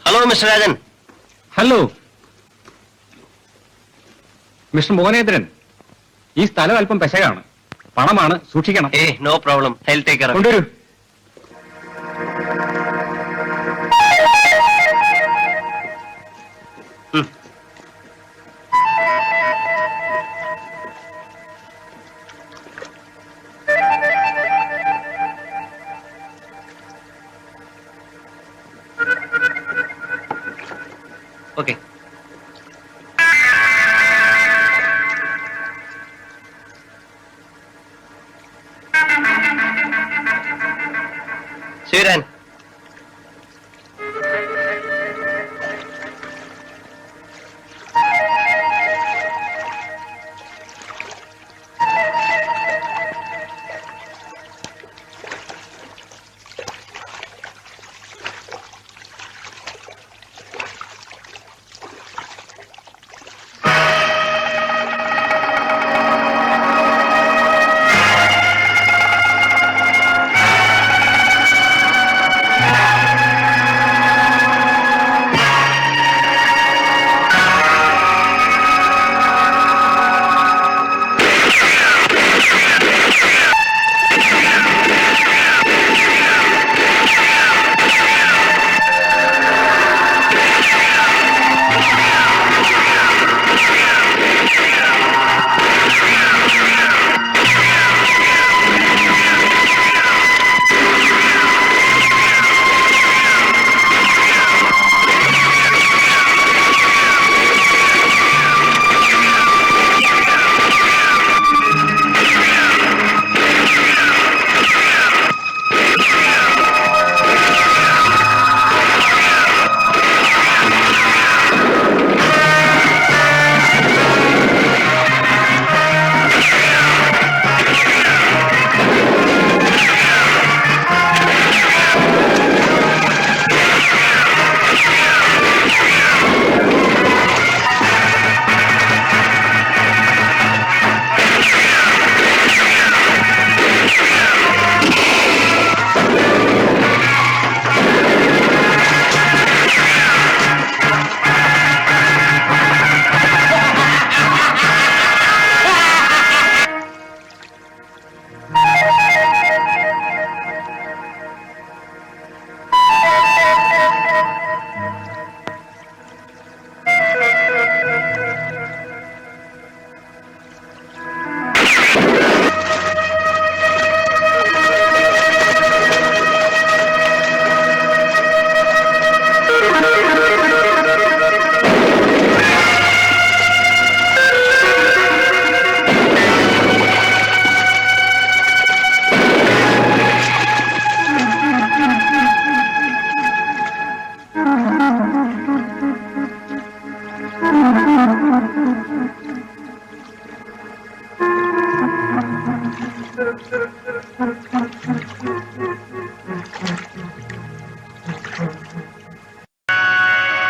Hello mister Rajan. Hello mister Mohanendran, ഈ സ്ഥലം അല്പം പെശകാണ്. പണമാണ്, സൂക്ഷിക്കണം. No problem, I will take care. കൊണ്ടുവരൂ. ഓക്കെ. ശിവരാൻ,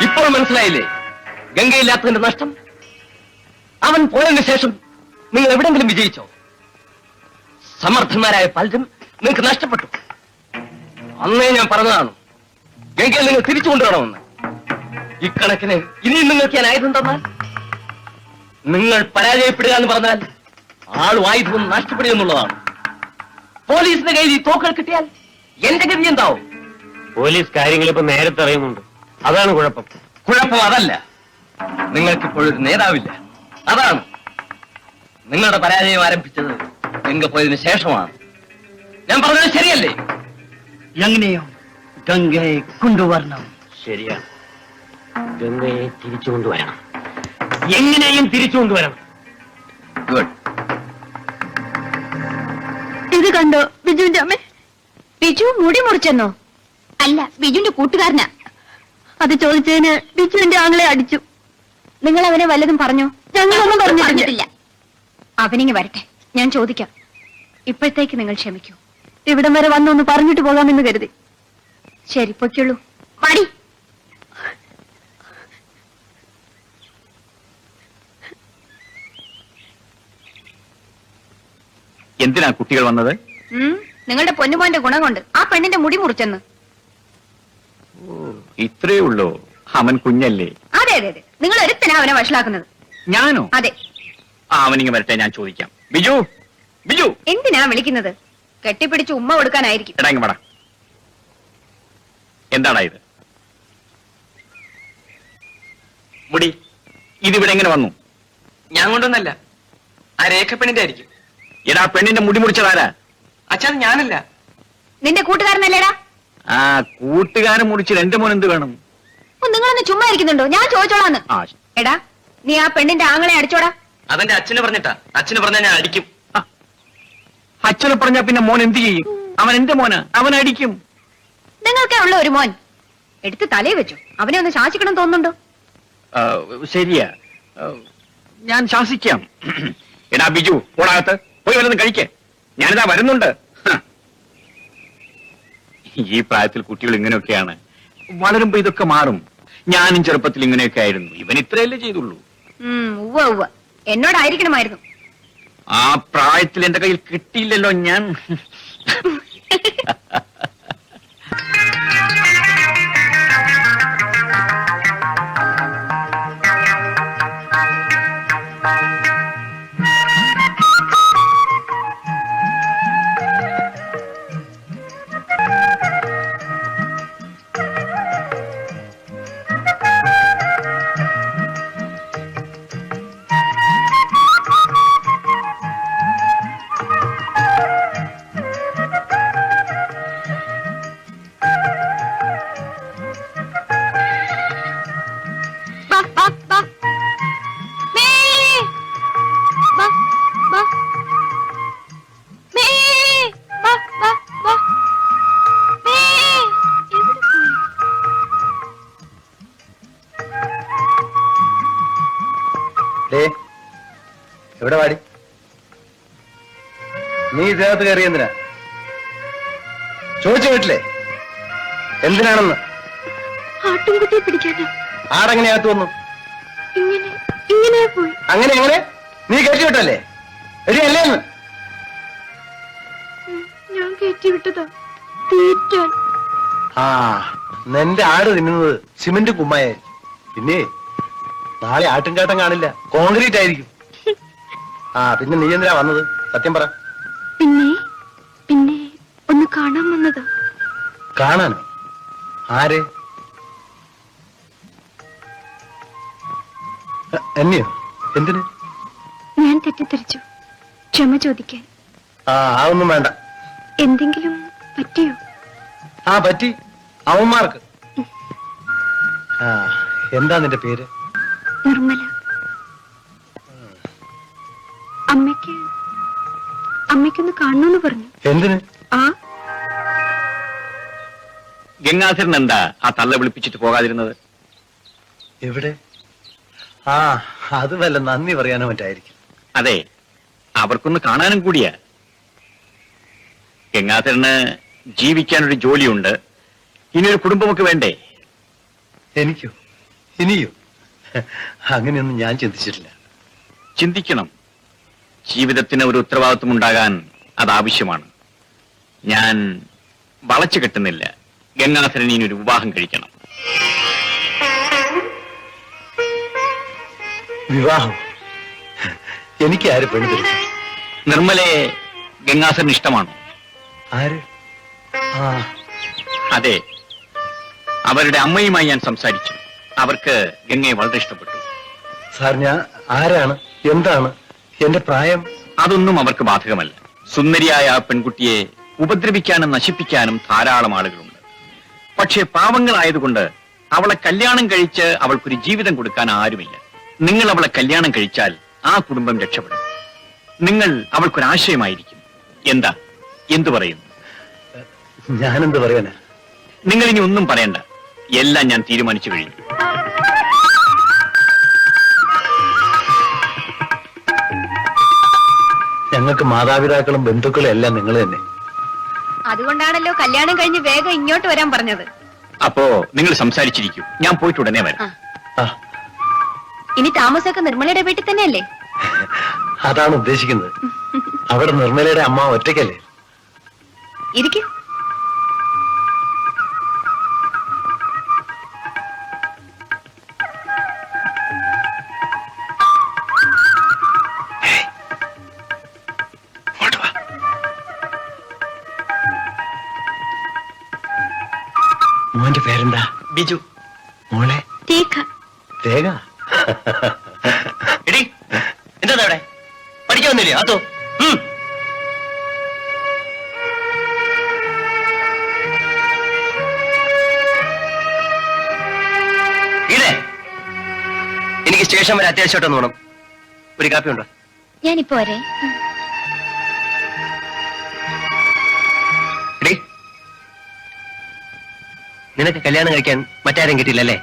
ഇപ്പോൾ മനസ്സിലായില്ലേ ഗംഗയില്ലാത്തതിന്റെ നഷ്ടം? അവൻ പോയതിനു ശേഷം നിങ്ങൾ എവിടെങ്കിലും വിജയിച്ചോ? സമർത്ഥന്മാരായ പലരും നിങ്ങൾക്ക് നഷ്ടപ്പെട്ടു. അന്നേ ഞാൻ പറഞ്ഞതാണ് ഗംഗയിൽ നിങ്ങൾ തിരിച്ചു കൊണ്ടുവരണമെന്ന്. ഇക്കണക്കിന് ഇനിയും നിങ്ങൾക്ക് ഞാൻ ആയുധം തന്നാൽ, നിങ്ങൾ പരാജയപ്പെടുക എന്ന് പറഞ്ഞാൽ ആളും ആയുധവും നഷ്ടപ്പെടുക എന്നുള്ളതാണ്. പോലീസിന്റെ കയ്യിൽ ഈ തോക്കൾ കിട്ടിയാൽ എന്റെ ഗതി എന്താവും? പോലീസ് കാര്യങ്ങൾ ഇപ്പൊ നേരത്തെ അറിയുന്നുണ്ട്. അതാണ് കുഴപ്പം. കുഴപ്പം അതല്ല, നിങ്ങൾക്കിപ്പോഴൊരു നേതാവില്ല. അതാണ്. നിങ്ങളുടെ പരാജയം ആരംഭിച്ചത് ഗംഗ പോയതിനു ശേഷമാണ്. ഞാൻ പറഞ്ഞത് ശരിയല്ലേ? എങ്ങനെയോ ഗംഗയെ കൊണ്ടുവരണം. ശരിയാണ്, ഗംഗയെ തിരിച്ചു കൊണ്ടുവരണം. എങ്ങനെയും തിരിച്ചു കൊണ്ടുവരണം. ഗുഡ്. ഇത് കണ്ടോ ബിജുവിന്റെ അമ്മ? ബിജു മുടി മുറിച്ചെന്നോ? അല്ല, ബിജുവിന്റെ കൂട്ടുകാരനാ. അത് ചോദിച്ചതിന് ബിജുവിന്റെ ആങ്ങളെ അടിച്ചു. നിങ്ങൾ അവനെ വല്ലതും പറഞ്ഞോ? ഞങ്ങളൊന്നും പറഞ്ഞിട്ടില്ല. അവനിങ്ങ് വരട്ടെ, ഞാൻ ചോദിക്കാം. ഇപ്പോഴത്തേക്ക് നിങ്ങൾ ക്ഷമിക്കൂ. ഇവിടം വരെ വന്നൊന്ന് പറഞ്ഞിട്ട് പോകാമെന്ന് കരുതി. ശരി, പൊയ്ക്കുള്ളൂ. പാടി. എന്തിനാ കുട്ടികൾ വന്നത്? നിങ്ങളുടെ പൊന്നുമോന്റെ ഗുണം കൊണ്ട് ആ പെണ്ണിന്റെ മുടി മുറിച്ചെന്ന്. ഇത്രേ ഉള്ളൂ, അവൻ കുഞ്ഞല്ലേ. അതെ അതെ അതെ, നിങ്ങൾ ഒരുത്തനാ അവനെ വഷളാക്കുന്നത്. ഞാനോ? അതെ. അവനിങ്ങ് വരട്ടെ, ഞാൻ ചോദിക്കാം. ബിജു, ബിജു. എന്തിനാ വിളിക്കുന്നത്? കെട്ടിപ്പിടിച്ച് ഉമ്മ കൊടുക്കാനായിരിക്കും. എടാ ഇങ്ങ് വാടാ. എന്താടാ ഇത്? മുടി ഇതിവിടെ എങ്ങനെ വന്നു? ഞാൻ കൊണ്ടൊന്നല്ല, ആ രേഖപ്പെണ്ണിന്റെ ആയിരിക്കും. എടാ പെണ്ണിന്റെ മുടി മുറിച്ചതാരാ? അച്ഛാ ഞാനല്ല. നിന്റെ കൂട്ടുകാരനല്ലേടാ? ആ കൂട്ടുകാരൻ മുറിച്ച് എന്റെ മോൻ എന്ത് വേണം? നിങ്ങളൊന്ന് ചുമ്മാ ഇരിക്കുന്നുണ്ടോ? ഞാൻ ചോദിച്ചോളാന്ന്. ആ എടാ, നീ ആ പെണ്ണിന്റെ ആങ്ങളെ അടിച്ചോടാ. അതെന്റെ അച്ഛന് പറഞ്ഞിട്ടാ. അച്ഛന് പറഞ്ഞാൽ ഞാൻ അടിക്കും. അച്ഛനെ പറഞ്ഞാ പിന്നെ മോൻ എന്ത് ചെയ്യും? അവൻ എന്റെ മോനാ, അവൻ അടിക്കും. നിങ്ങൾക്കേ ഉള്ള ഒരു മോൻ. എടുത്ത് തലയിൽ വെച്ചു. അവനെ ഒന്ന് ശാസിക്കണം തോന്നുന്നുണ്ടോ? ശരിയാ, ഞാൻ ശാസിക്കാം. എടാ ബിജു, ഓടാകത്ത് പോയി വല്ലതും കഴിക്കേ. ഞാനിതാ വരുന്നുണ്ട്. ഈ പ്രായത്തിൽ കുട്ടികൾ ഇങ്ങനെയൊക്കെയാണ്. വളരുമ്പോ ഇതൊക്കെ മാറും. ഞാനും ചെറുപ്പത്തിൽ ഇങ്ങനെയൊക്കെ ആയിരുന്നു. ഇവൻ ഇത്രയല്ലേ ചെയ്തുള്ളൂ. ഉവ്വ ഉവ്വ, എന്നോടായിരിക്കണമായിരുന്നു. ആ പ്രായത്തിൽ എന്റെ കയ്യിൽ കിട്ടിയില്ലല്ലോ ഞാൻ. എവിടെ വാടി? നീ ഇതിനകത്ത് കയറി എന്തിനാ? ചോദിച്ചു കേട്ടില്ലേ എന്തിനാണെന്ന്? ആട്ടുംകുട്ടിയെ പിടിക്കാനോ? ആടെങ്ങനെയകത്ത് വന്നു? ഇങ്ങനെ പോയി. അങ്ങനെ എങ്ങനെ? നീ കയറ്റി വിട്ടല്ലേ? എടി അല്ലേ എന്ന്? ഞാൻ കയറ്റി വിട്ടതാ തീറ്റാൻ. ആ, നിന്റെ ആട് തിന്നുന്നത് സിമന്റ് കുമ്മായ. പിന്നെ നാളെ ആട്ടുംകാട്ടം കാണില്ല, കോൺക്രീറ്റ് ആയിരിക്കും. ആ, പിന്നെ നീ എന്തിനാ വന്നത്? സത്യം പറ. പിന്നെ ഒന്ന് കാണാൻ വന്നതാ. കാണാനോ? ആരെ? എന്നെയോ? എന്തിന്? ഞാൻ തെറ്റിദ്ധരിച്ചു, ക്ഷമ ചോദിക്കാൻ. ആ, അതൊന്നും വേണ്ട. എന്തെങ്കിലും പറ്റിയോ? ആ, പറ്റി. അവന്മാർക്ക്. ആ, എന്താ നിന്റെ പേര്? നിർമ്മല. അമ്മയ്ക്കൊന്ന് കാണണമെന്ന് പറഞ്ഞു. എന്തിന്? ആ, ഗംഗാധരൻ എന്താ ആ തള്ള വിളിപ്പിച്ചിട്ട് പോകാതിരുന്നത്? എവിടെ? ആ, അത് വല്ല നന്ദി പറയാനോ മറ്റായിരിക്കും. അതെ, അവർക്കൊന്ന് കാണാനും കൂടിയാ. ഗംഗാധരന് ജീവിക്കാനൊരു ജോലിയുണ്ട്, ഇനിയൊരു കുടുംബമൊക്കെ വേണ്ടേ? എനിക്കോ? ഇനിയോ? അങ്ങനെയൊന്നും ഞാൻ ചിന്തിച്ചിട്ടില്ല. ചിന്തിക്കണം. ജീവിതത്തിന് ഒരു ഉത്തരവാദിത്വം ഉണ്ടാകാൻ അത് ആവശ്യമാണ്. ഞാൻ വളച്ചു കെട്ടുന്നില്ല. ഗംഗാധരൻ ഇനി ഒരു വിവാഹം കഴിക്കണം. വിവാഹം? എനിക്ക് ആര് പെണ്ണ് തരും? നിർമ്മലയെ ഗംഗാധരൻ ഇഷ്ടമാണോ? ആര്? ആ, അതെ, അവരുടെ അമ്മയുമായി ഞാൻ സംസാരിച്ചു. അവർക്ക് ഗംഗയെ വളരെ ഇഷ്ടപ്പെട്ടു. സാർ, ഞാൻ ആരാണ്? എന്താണ് എന്റെ പ്രായം? അതൊന്നും അവർക്ക് ബാധകമല്ല. സുന്ദരിയായ ആ പെൺകുട്ടിയെ ഉപദ്രവിക്കാനും നശിപ്പിക്കാനും ധാരാളം ആളുകളുണ്ട്. പക്ഷേ പാവങ്ങളായതുകൊണ്ട് അവളെ കല്യാണം കഴിച്ച് അവൾക്കൊരു ജീവിതം കൊടുക്കാൻ ആരുമില്ല. നിങ്ങൾ അവളെ കല്യാണം കഴിച്ചാൽ ആ കുടുംബം രക്ഷപ്പെടും. നിങ്ങൾ അവൾക്കൊരാശയമായിരിക്കും. എന്താ, എന്തു പറയുന്നു? ഞാനെന്ത് പറയാനാ? നിങ്ങൾ ഇനി ഒന്നും പറയണ്ട, എല്ലാം ഞാൻ തീരുമാനിച്ചു കഴിഞ്ഞു. ഞങ്ങൾക്ക് മാതാപിതാക്കളും ബന്ധുക്കളും എല്ലാം നിങ്ങൾ തന്നെ. അതുകൊണ്ടാണല്ലോ കല്യാണം കഴിഞ്ഞ് വേഗം ഇങ്ങോട്ട് വരാൻ പറഞ്ഞത്. അപ്പോ നിങ്ങൾ സംസാരിച്ചിരിക്കൂ, ഞാൻ പോയിട്ട് ഉടനെ വരാം. ആ, ഇനി താമസമൊക്കെ നിർമ്മലയുടെ വീട്ടിൽ തന്നെയല്ലേ? അതാണ് ഉദ്ദേശിക്കുന്നത്. അവിടെ നിർമ്മലയുടെ അമ്മ ഒറ്റയ്ക്കല്ലേ? ഇരിക്കും. മോന്റെ പേരെന്താ? ബിജു. മോളെ രേഖ. രേഖ. എടി എന്താ അവിടെ പഠിക്കാൻ വന്നില്ലേ? അതോ ഇടേ എനിക്ക് സ്റ്റേഷൻ വരെ അത്യാവശ്യമായിട്ടൊന്ന് വേണം. ഒരു കാപ്പി ഉണ്ടോ? ഞാനിപ്പോ വരെ. എടി നിനക്ക് കല്യാണം കഴിക്കാൻ മറ്റാരും കിട്ടിയില്ലല്ലേ?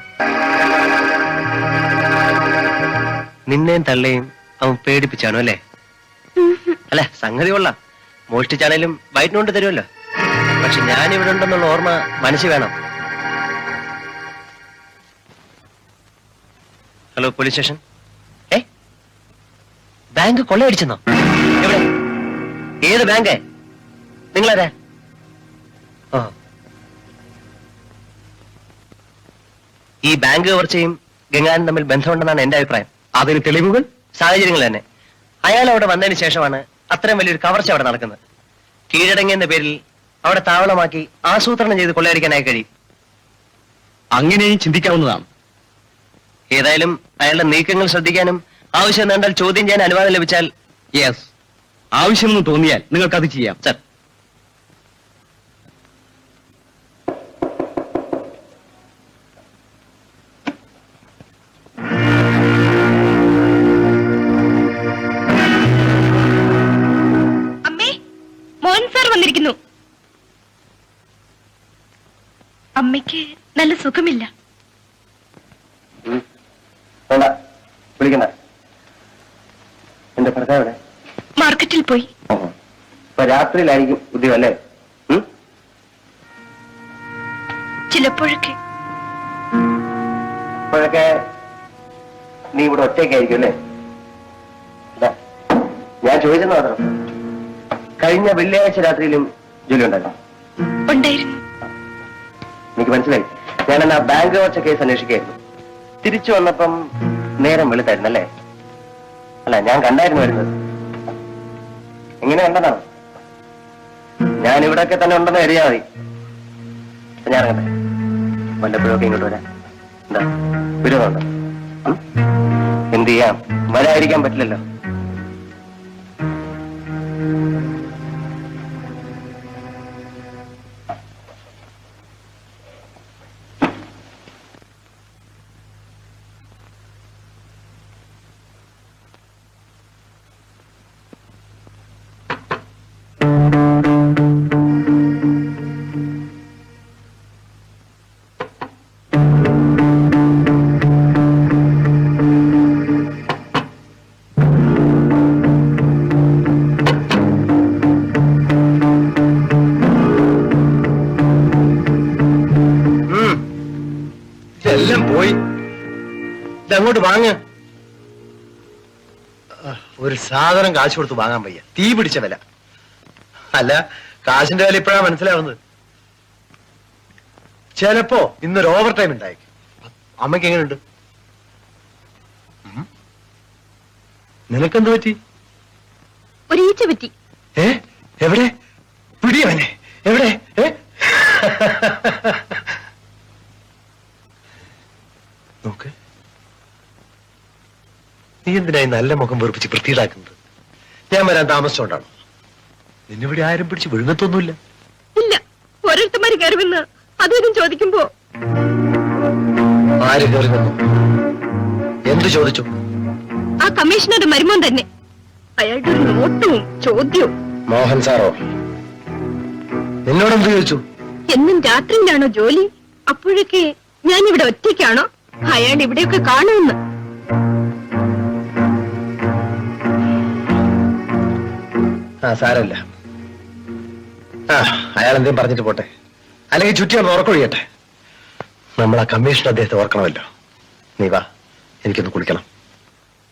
നിന്നെയും തള്ളയും അവൻ പേടിപ്പിച്ചാണോ അല്ലേ? അല്ല സംഗതി കൊള്ളാം, മോഷ്ടിച്ചാണേലും വയറ്റിനുകൊണ്ട് തരുമല്ലോ. പക്ഷെ ഞാൻ ഇവിടെ ഉണ്ടെന്നുള്ള ഓർമ്മ മനസ്സിൽ വേണം. Hello police station. ബാങ്ക് കൊള്ളയടിച്ചെന്നോ? എവിടെ? ഏത് ബാങ്ക്? നിങ്ങളാരാ? ഓ, ഈ ബാങ്ക് കവർച്ചയും ഗംഗാനും തമ്മിൽ ബന്ധമുണ്ടെന്നാണ് എന്റെ അഭിപ്രായം. അതിന് തെളിവുകൾ? സാഹചര്യങ്ങൾ തന്നെ. അയാൾ അവിടെ വന്നതിന് ശേഷമാണ് അത്രയും വലിയൊരു കവർച്ച അവിടെ നടക്കുന്നത്. കീഴടങ്ങി എന്ന പേരിൽ അവിടെ താവളമാക്കി ആസൂത്രണം ചെയ്ത് കൊള്ളയടിക്കാനായി കഴിയും. അങ്ങനെയും ചിന്തിക്കാവുന്നതാണ്. ഏതായാലും അയാളുടെ നീക്കങ്ങൾ ശ്രദ്ധിക്കാനും ആവശ്യം വേണ്ടാൽ ചോദ്യം ചെയ്യാൻ അനുവാദം ലഭിച്ചാൽ. യെസ്, ആവശ്യമെന്ന് തോന്നിയാൽ നിങ്ങൾക്കത് ചെയ്യാം. സർ, അമ്മേ, മോഹൻ സാർ വന്നിരിക്കുന്നു. അമ്മയ്ക്ക് നല്ല സുഖമില്ല. വിളിക്കണ്ട. എന്റെ ഭർത്താവ് എവിടെ? മാർക്കറ്റിൽ പോയി. ഇപ്പൊ രാത്രിയിലായിരിക്കും ഉദ്യോഗം അല്ലേ? ചിലപ്പോഴൊക്കെ. ഇപ്പോഴൊക്കെ നീ ഇവിടെ ഒറ്റയ്ക്കായിരിക്കും അല്ലേ? ഞാൻ ചോദിച്ചെന്ന് മാത്രം. കഴിഞ്ഞ വെള്ളിയാഴ്ച രാത്രിയിലും ജോലി ഉണ്ടായിരുന്നു? ഉണ്ടായിരുന്നു. എനിക്ക് മനസ്സിലായി. ഞാൻ എന്നാ ബാങ്ക് കവർച്ച കേസ് അന്വേഷിക്കായിരുന്നു. തിരിച്ചു വന്നപ്പം നേരം വെളുത്തായിരുന്നല്ലേ? അല്ല, ഞാൻ കണ്ടായിരുന്നു വരുന്നത്. എങ്ങനെ കണ്ടതാണ്? ഞാൻ ഇവിടെയൊക്കെ തന്നെ ഉണ്ടെന്ന് കരുതിയാൽ മതി. ഞാൻ ഇറങ്ങട്ടെ. വല്ലപ്പോഴൊക്കെ ഇങ്ങോട്ട് വരാം. എന്താ വിരോധമുണ്ടോ? എന്ത് ചെയ്യാം, വരാതിരിക്കാൻ പറ്റില്ലല്ലോ. എല്ലാം പോയി. ഇതങ്ങോട്ട് വാങ്ങ. ഒരു സാധനം കാശ് കൊടുത്ത് വാങ്ങാൻ വയ്യ. തീ പിടിച്ച വില. അല്ല, കാശിന്റെ വില ഇപ്പോഴാണ് മനസ്സിലാവുന്നത്. ചിലപ്പോ ഇന്നൊരു ഓവർ ടൈം ഉണ്ടായേക്കും. അമ്മയ്ക്ക് എങ്ങനെയുണ്ട്? നിനക്കെന്ത് പറ്റി? ഒരു ഈച്ച പറ്റി. എവിടെ? പിടിയവനെ എവിടെ? നോക്ക്, നീ എന്തിനായി നല്ല മുഖം വെറുപ്പിച്ച് വൃത്തിയിടാക്കുന്നത്? ഞാൻ വരാൻ താമസിച്ചോണ്ടാണ്. നിന്നിവിടെ ആരും പിടിച്ച് വിഴുങ്ങത്തൊന്നുമില്ല. ഇല്ല, ഓരോരുത്തന്മാര് കയറി വന്ന് അതും ചോദിക്കുമ്പോ. ആര് കയറി വന്നു? എന്ത് ചോദിച്ചു? ആ കമ്മീഷണറുടെ മരുമോൻ തന്നെ. അയാളുടെ ഒരു നോട്ടവും ചോദ്യവും. മോഹൻ സാറോ? നിന്നോടെന്ത് ചോദിച്ചു? എന്നും രാത്രിയിലാണോ ജോലി? അപ്പോഴൊക്കെ ഞാൻ ഇവിടെ ഒറ്റയ്ക്കാണോ? അയാൾ ഇവിടെയൊക്കെ കാണുമെന്ന്. സാരമില്ല. അയാൾ എന്തെങ്കിലും പറഞ്ഞിട്ട് പോട്ടെ. അല്ലെങ്കിൽ ചുറ്റിയാണ് ഉറക്കൊഴിയട്ടെ. നമ്മൾ ആ കമ്മീഷൻ അദ്ദേഹത്തെ ഓർക്കണമല്ലോ. നീ വാ, എനിക്കൊന്ന് കുളിക്കണം.